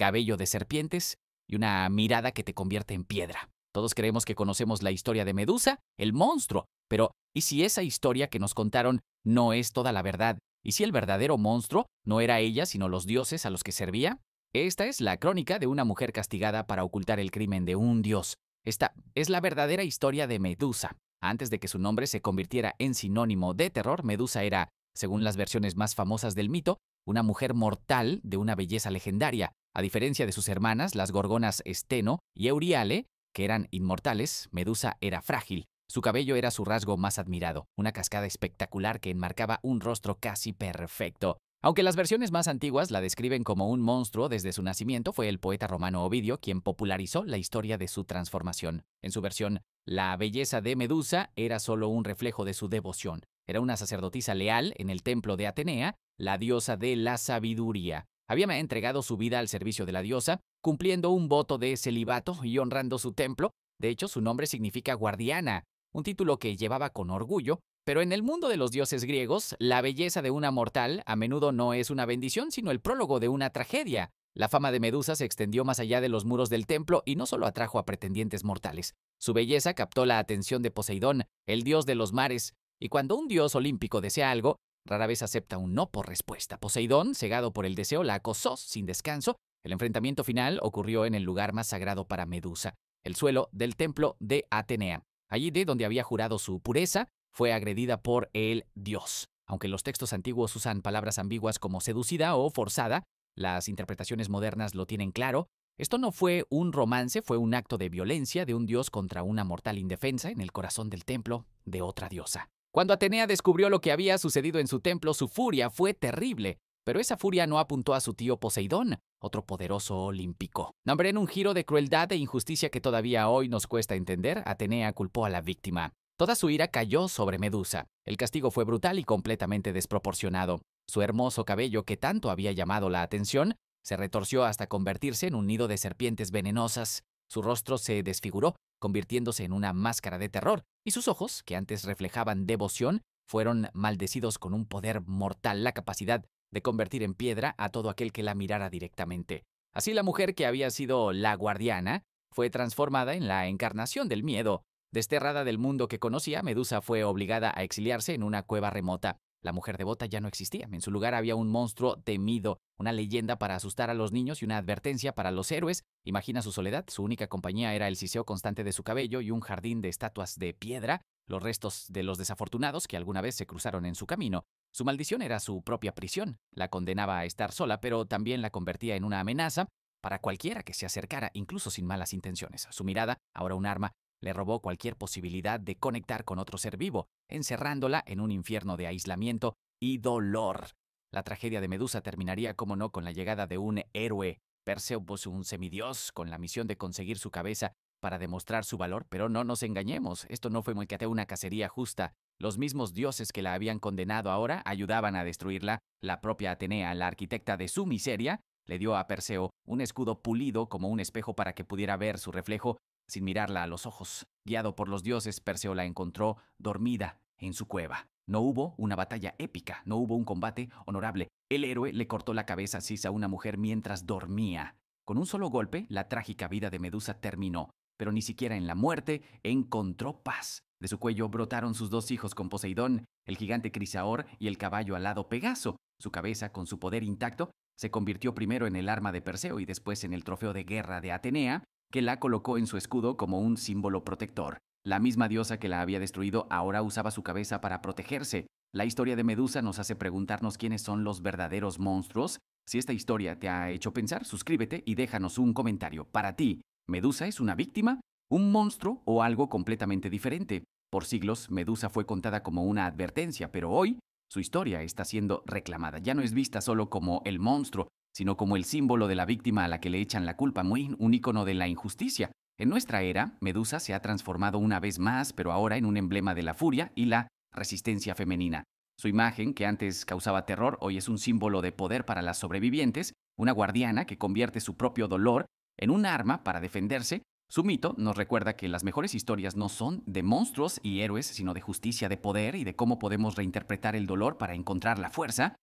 cabello de serpientes y una mirada que te convierte en piedra. Todos creemos que conocemos la historia de Medusa, el monstruo, pero ¿y si esa historia que nos contaron no es toda la verdad? ¿Y si el verdadero monstruo no era ella, sino los dioses a los que servía? Esta es la crónica de una mujer castigada para ocultar el crimen de un dios. Esta es la verdadera historia de Medusa. Antes de que su nombre se convirtiera en sinónimo de terror, Medusa era, según las versiones más famosas del mito, una mujer mortal de una belleza legendaria. A diferencia de sus hermanas, las gorgonas Steno y Euriale, que eran inmortales, Medusa era frágil. Su cabello era su rasgo más admirado, una cascada espectacular que enmarcaba un rostro casi perfecto. Aunque las versiones más antiguas la describen como un monstruo desde su nacimiento, fue el poeta romano Ovidio quien popularizó la historia de su transformación. En su versión, la belleza de Medusa era solo un reflejo de su devoción. Era una sacerdotisa leal en el templo de Atenea, la diosa de la sabiduría. Había entregado su vida al servicio de la diosa, cumpliendo un voto de celibato y honrando su templo. De hecho, su nombre significa guardiana, un título que llevaba con orgullo. Pero en el mundo de los dioses griegos, la belleza de una mortal a menudo no es una bendición, sino el prólogo de una tragedia. La fama de Medusa se extendió más allá de los muros del templo y no solo atrajo a pretendientes mortales. Su belleza captó la atención de Poseidón, el dios de los mares, y cuando un dios olímpico desea algo, rara vez acepta un no por respuesta. Poseidón, cegado por el deseo, la acosó sin descanso. El enfrentamiento final ocurrió en el lugar más sagrado para Medusa, el suelo del templo de Atenea. Allí de donde había jurado su pureza, fue agredida por el dios. Aunque los textos antiguos usan palabras ambiguas como seducida o forzada, las interpretaciones modernas lo tienen claro. Esto no fue un romance, fue un acto de violencia de un dios contra una mortal indefensa en el corazón del templo de otra diosa. Cuando Atenea descubrió lo que había sucedido en su templo, su furia fue terrible. Pero esa furia no apuntó a su tío Poseidón, otro poderoso olímpico. Nombré en un giro de crueldad e injusticia que todavía hoy nos cuesta entender, Atenea culpó a la víctima. Toda su ira cayó sobre Medusa. El castigo fue brutal y completamente desproporcionado. Su hermoso cabello, que tanto había llamado la atención, se retorció hasta convertirse en un nido de serpientes venenosas. Su rostro se desfiguró, convirtiéndose en una máscara de terror, y sus ojos, que antes reflejaban devoción, fueron maldecidos con un poder mortal, la capacidad de convertir en piedra a todo aquel que la mirara directamente. Así la mujer que había sido la guardiana fue transformada en la encarnación del miedo. Desterrada del mundo que conocía, Medusa fue obligada a exiliarse en una cueva remota. La mujer devota ya no existía. En su lugar había un monstruo temido, una leyenda para asustar a los niños y una advertencia para los héroes. Imagina su soledad. Su única compañía era el siseo constante de su cabello y un jardín de estatuas de piedra, los restos de los desafortunados que alguna vez se cruzaron en su camino. Su maldición era su propia prisión. La condenaba a estar sola, pero también la convertía en una amenaza para cualquiera que se acercara, incluso sin malas intenciones. Su mirada, ahora un arma, le robó cualquier posibilidad de conectar con otro ser vivo, encerrándola en un infierno de aislamiento y dolor. La tragedia de Medusa terminaría, como no, con la llegada de un héroe. Perseo, un semidios, con la misión de conseguir su cabeza para demostrar su valor, pero no nos engañemos, esto no fue una cacería justa. Los mismos dioses que la habían condenado ahora ayudaban a destruirla. La propia Atenea, la arquitecta de su miseria, le dio a Perseo un escudo pulido como un espejo para que pudiera ver su reflejo sin mirarla a los ojos. Guiado por los dioses, Perseo la encontró dormida en su cueva. No hubo una batalla épica, no hubo un combate honorable. El héroe le cortó la cabeza así a una mujer mientras dormía. Con un solo golpe, la trágica vida de Medusa terminó, pero ni siquiera en la muerte encontró paz. De su cuello brotaron sus dos hijos con Poseidón, el gigante Crisaor y el caballo alado Pegaso. Su cabeza, con su poder intacto, se convirtió primero en el arma de Perseo y después en el trofeo de guerra de Atenea, que la colocó en su escudo como un símbolo protector. La misma diosa que la había destruido ahora usaba su cabeza para protegerse. La historia de Medusa nos hace preguntarnos quiénes son los verdaderos monstruos. Si esta historia te ha hecho pensar, suscríbete y déjanos un comentario. Para ti, ¿Medusa es una víctima, un monstruo o algo completamente diferente? Por siglos, Medusa fue contada como una advertencia, pero hoy su historia está siendo reclamada. Ya no es vista solo como el monstruo, sino como el símbolo de la víctima a la que le echan la culpa, un ícono de la injusticia. En nuestra era, Medusa se ha transformado una vez más, pero ahora en un emblema de la furia y la resistencia femenina. Su imagen, que antes causaba terror, hoy es un símbolo de poder para las sobrevivientes, una guardiana que convierte su propio dolor en un arma para defenderse. Su mito nos recuerda que las mejores historias no son de monstruos y héroes, sino de justicia, de poder y de cómo podemos reinterpretar el dolor para encontrar la fuerza.